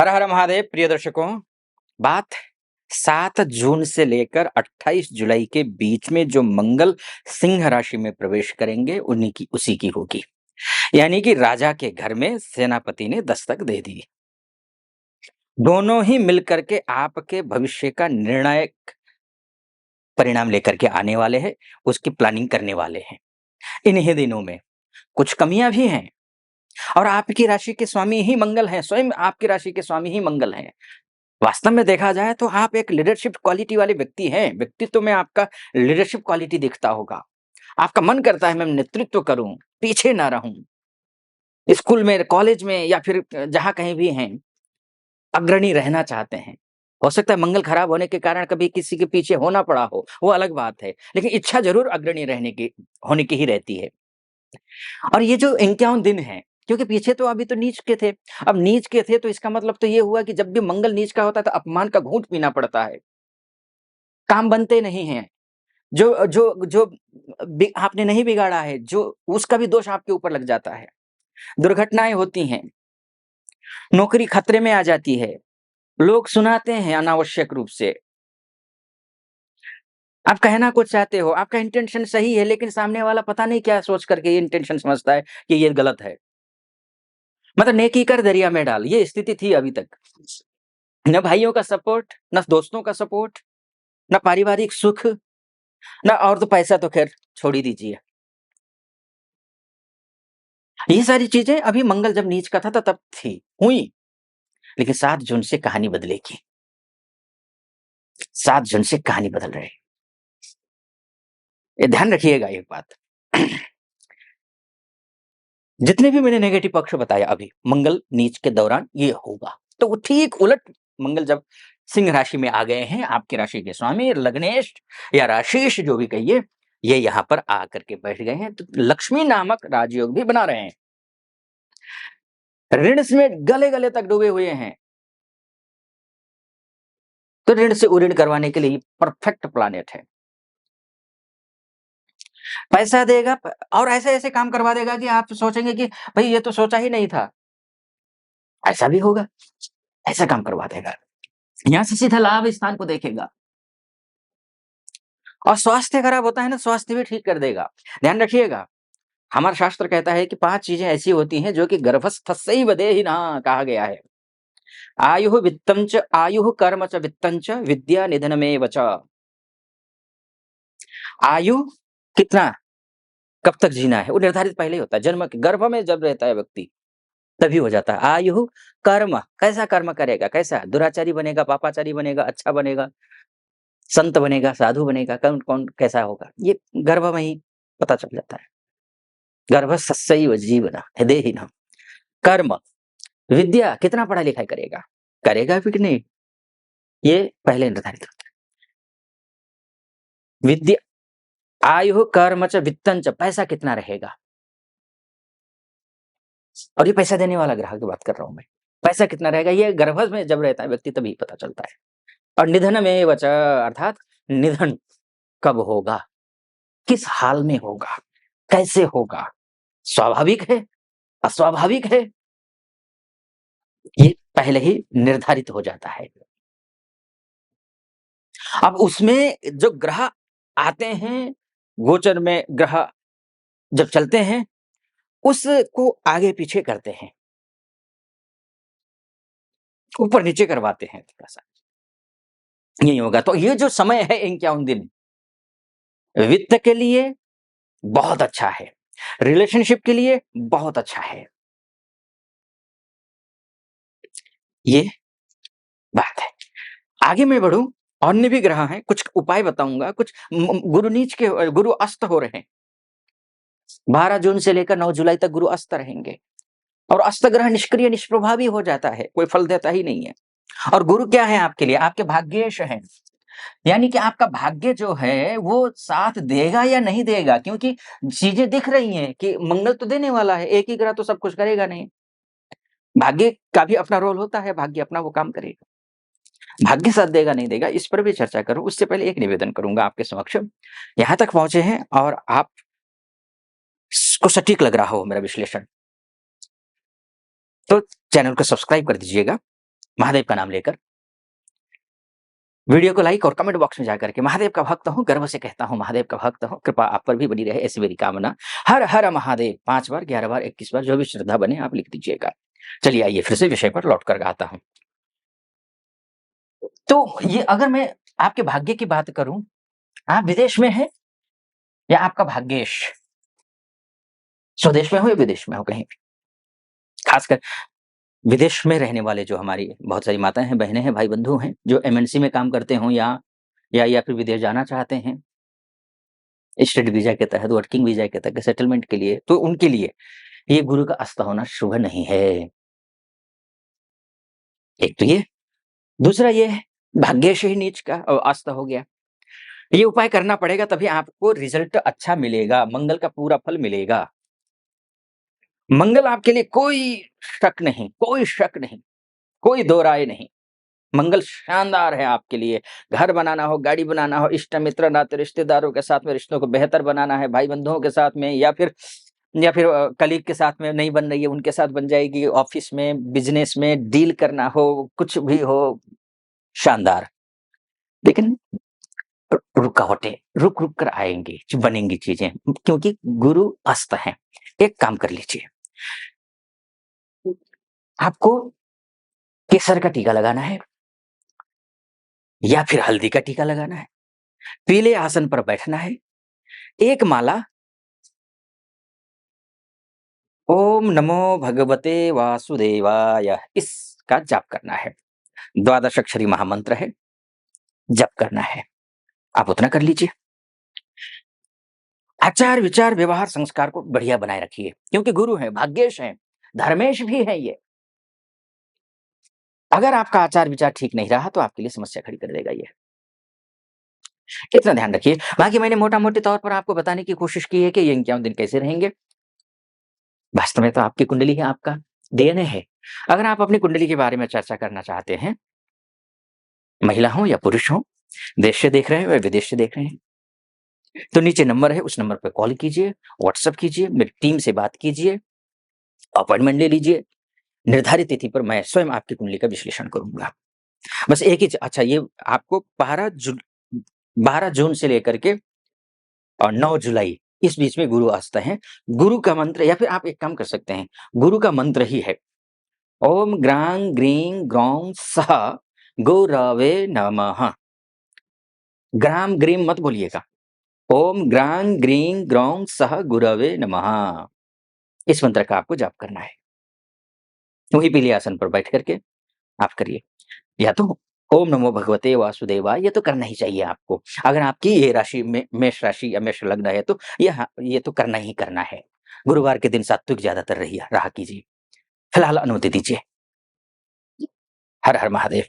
हर हर महादेव प्रिय दर्शकों। बात 7 जून से लेकर 28 जुलाई के बीच में जो मंगल सिंह राशि में प्रवेश करेंगे उन्हीं की उसी की होगी। यानी कि राजा के घर में सेनापति ने दस्तक दे दी। दोनों ही मिलकर के आपके भविष्य का निर्णायक परिणाम लेकर के आने वाले हैं, उसकी प्लानिंग करने वाले हैं। इन्हीं दिनों में कुछ कमियां भी हैं और आपकी राशि के स्वामी ही मंगल हैं, स्वयं आपकी राशि के स्वामी ही मंगल हैं। वास्तव में देखा जाए तो आप एक लीडरशिप क्वालिटी वाले व्यक्ति हैं। व्यक्तित्व में आपका लीडरशिप क्वालिटी दिखता होगा। आपका मन करता है मैं नेतृत्व करूं, पीछे ना रहूं। स्कूल में, कॉलेज में या फिर जहां कहीं भी हैं, अग्रणी रहना चाहते हैं। हो सकता है मंगल खराब होने के कारण कभी किसी के पीछे होना पड़ा हो, वो अलग बात है। लेकिन इच्छा जरूर अग्रणी रहने की होने की ही रहती है। और ये जो 51 दिन है, क्योंकि पीछे तो अभी तो नीच के थे। अब नीच के थे तो इसका मतलब तो ये हुआ कि जब भी मंगल नीच का होता है तो अपमान का घूंट पीना पड़ता है। काम बनते नहीं हैं। जो जो जो आपने नहीं बिगाड़ा है, जो उसका भी दोष आपके ऊपर लग जाता है। दुर्घटनाएं होती हैं, नौकरी खतरे में आ जाती है, लोग सुनाते हैं अनावश्यक रूप से। आप कहना कुछ चाहते हो, आपका इंटेंशन सही है, लेकिन सामने वाला पता नहीं क्या सोच करके ये इंटेंशन समझता है कि ये गलत है। मतलब नेकी कर दरिया में डाल, ये स्थिति थी अभी तक। न भाइयों का सपोर्ट, न दोस्तों का सपोर्ट, न पारिवारिक सुख, न और तो पैसा तो खैर छोड़ ही दीजिए। ये सारी चीजें अभी मंगल जब नीच का था तब थी, हुई। लेकिन 7 जून से कहानी बदलेगी। 7 जून से कहानी बदल रही है। ये ध्यान रखिएगा एक बात। जितने भी मैंने नेगेटिव पक्ष बताया अभी, मंगल नीच के दौरान ये होगा। तो वो ठीक उलट मंगल जब सिंह राशि में आ गए हैं, आपकी राशि के स्वामी लग्नेश या राशिश जो भी कहिए, ये यहाँ पर आकर के बैठ गए हैं, तो लक्ष्मी नामक राजयोग भी बना रहे हैं। ऋण में गले-गले तक डूबे हुए हैं। तो ऋण से उऋण करवाने के लिए परफेक्ट प्लैनेट है। पैसा देगा और ऐसे-ऐसे काम करवा देगा कि आप सोचेंगे कि भई ये तो सोचा ही नहीं था। ऐसा भी होगा, ऐसा काम करवा देगा। यहाँ से सीधा लाभ स्थान को देखेगा। और स्वास्थ्य खराब होता है ना, स्वास्थ्य भी ठीक कर देगा। ध्यान रखिएगा, हमारा शास्त्र कहता है कि 5 चीज़ें ऐसी होती हैं जो कि गर्भस्थस्यैव देहिनः कहा गया है। आयुः वित्तं च आयुः कर्म च वित्तं च विद्या निधनमेव च। आयु कितना, कब तक जीना है, वो निर्धारित पहले ही होता है। जन्म के गर्भ में जब रहता है व्यक्ति, तभी हो जाता है। आयु, कर्म, कैसा कर्म करेगा, कैसा दुराचारी बनेगा, पापाचारी बनेगा, अच्छा बनेगा, संत बनेगा, साधु बनेगा, कौन कौन कैसा होगा, ये गर्भ में ही पता चल जाता है। गर्भस्थस्यैव जीवनः देहिनः। कर्म, विद्या, कितना पढ़ाई लिखाई करेगा, करेगा भी कि नहीं, ये पहले निर्धारित होता है। विद्या, आयु कर्म च वित्तं च, पैसा कितना रहेगा। और ये पैसा देने वाला ग्रह की बात कर रहा हूं मैं। पैसा कितना रहेगा, ये गर्भ में जब रहता है व्यक्ति तभी पता चलता है। और निधन में वच, अर्थात निधन कब होगा, किस हाल में होगा, कैसे होगा, स्वाभाविक है, अस्वाभाविक है, ये पहले ही निर्धारित हो जाता है। अब उसमें जो ग्रह आते हैं, गोचर में ग्रह जब चलते हैं, उसको आगे पीछे करते हैं, ऊपर नीचे करवाते हैं थोड़ा-सा। यही होगा। तो ये जो समय है 51 दिन, वित्त के लिए बहुत अच्छा है, रिलेशनशिप के लिए बहुत अच्छा है। ये बात है। आगे मैं बढ़ूँ, अन्य भी ग्रह हैं, कुछ उपाय बताऊँगा, कुछ गुरु नीच के गुरु अस्त हो रहे हैं। 12 जून से लेकर 9 जुलाई तक गुरु अस्त रहेंगे और अस्त ग्रह निष्क्रिय निष्प्रभावी हो जाता है, कोई फल देता ही नहीं है। और गुरु क्या है आपके लिए? आपके भाग्येश हैं। यानी कि आपका भाग्य जो है वो साथ देगा या नहीं देगा, क्योंकि चीज़ें दिख रही हैं कि मंगल तो देने वाला है, एक ही ग्रह तो सब कुछ करेगा नहीं। भाग्य का भी अपना रोल होता है, भाग्य अपना वो काम करेगा। भाग्य साथ देगा नहीं देगा, इस पर भी चर्चा करूँ, उससे पहले एक निवेदन करूँगा आपके समक्ष। यहाँ तक पहुँचे हैं और आप को सटीक लग रहा हो मेरा विश्लेषण, तो चैनल को सब्सक्राइब कर दीजिएगा महादेव का नाम लेकर वीडियो को लाइक और कमेंट बॉक्स में जाकर के महादेव का भक्त हूँ, गर्व से कहता हूँ महादेव का भक्त हूँ, कृपा आप पर भी बनी रहे ऐसी मेरी कामना। हर हर महादेव 5 बार, 11 बार, 21 बार जो भी श्रद्धा बने आप लिख दीजिएगा। चलिए आइए फिर से विषय पर लौट कर आता हूँ। तो ये अगर मैं आपके भाग्य की बात करूँ, आप विदेश में हैं या आपका भाग्येश स्वदेश में हो या विदेश में हो कहीं? खासकर विदेश में रहने वाले जो हमारी बहुत सारी माताएँ हैं, बहनें हैं, भाई-बंधु हैं, जो एमएनसी में काम करते हों या फिर विदेश जाना चाहते हैं, स्टडी वीज़ा के तहत, वर्किंग वीज़ा के तहत, सेटलमेंट के लिए, तो उनके लिए ये गुरु का अस्त होना शुभ नहीं है। एक तो ये, दूसरा ये है भाग्येश ही नीच का अस्त हो गया। ये उपाय करना पड़ेगा तभी आपको रिज़ल्ट अच्छा मिलेगा, मंगल का पूरा फल मिलेगा। मंगल आपके लिए कोई शक नहीं, कोई दो राय नहीं। मंगल शानदार है आपके लिए। घर बनाना हो, गाड़ी बनाना हो, इष्ट मित्र, नाते रिश्तेदारों के साथ में रिश्तों को बेहतर बनाना है, भाई-बंधुओं के साथ में या फिर कलीग के साथ में नहीं बन रही है, उनके साथ बन जाएगी, ऑफ़िस में, बिज़नेस में डील करना हो, कुछ भी हो, शानदार। लेकिन रुकावटें रुक-रुक कर आएँगी, बनेंगी चीज़ें क्योंकि गुरु अस्त हैं। एक काम कर लीजिए, आपको केसर का टीका लगाना है या फिर हल्दी का टीका लगाना है, पीले आसन पर बैठना है, एक माला ओम नमो भगवते वासुदेवाय इसका जाप करना है। 12 अक्षरी महामंत्र है, जप करना है। आप उतना कर लीजिए। आचार, विचार, व्यवहार, संस्कार को बढ़िया बनाए रखिए क्योंकि गुरु हैं, भाग्येश हैं, धर्मेश भी हैं ये। अगर आपका आचार विचार ठीक नहीं रहा तो आपके लिए समस्या खड़ी कर देगा ये। इतना ध्यान रखिए। बाकी मैंने मोटा-मोटे तौर पर आपको बताने की कोशिश की है कि ये 51 दिन कैसे रहेंगे। वास्तव में तो आपकी कुंडली है, आपका डीएनए है। अगर आप अपनी कुंडली के बारे में चर्चा करना चाहते हैं, महिला हो या पुरुष हो, देश से देख रहे हैं या विदेश से देख रहे हैं, तो नीचे नंबर है, उस नंबर पे कॉल कीजिए, व्हाट्सएप कीजिए, मेरी टीम से बात कीजिए, अपॉइंटमेंट ले लीजिए। निर्धारित तिथि पर मैं स्वयं आपकी कुंडली का विश्लेषण करूँगा। बस एक ही च अच्छा ये आपको 12 जून से लेकर के और 9 जुलाई इस बीच में गुरु अस्त हैं। गुरु का मंत्र या फिर आप एक काम कर सकते हैं, गुरु का मंत्र ही है, ओम ग्रां ग्रीं ग्रौं सः गुरवे नमः। ग्राम ग्रीम मत बोलिएगा, ओम ग्रां ग्रीं ग्रौं सः गुरवे नमः। इस मंत्र का आपको जाप करना है। वहीं पीले आसन पर बैठ करके आप करिए। या तो ओम नमो भगवते वासुदेवाय ये तो करना ही चाहिए आपको। अगर आपकी ये राशि में मेष राशि या मेष लग्न है तो ये तो करना ही करना है। गुरुवार के दिन सात्विक ज़्यादातर रहा कीजिए। फिलहाल अनुमति दीजिए। हर हर महादेव।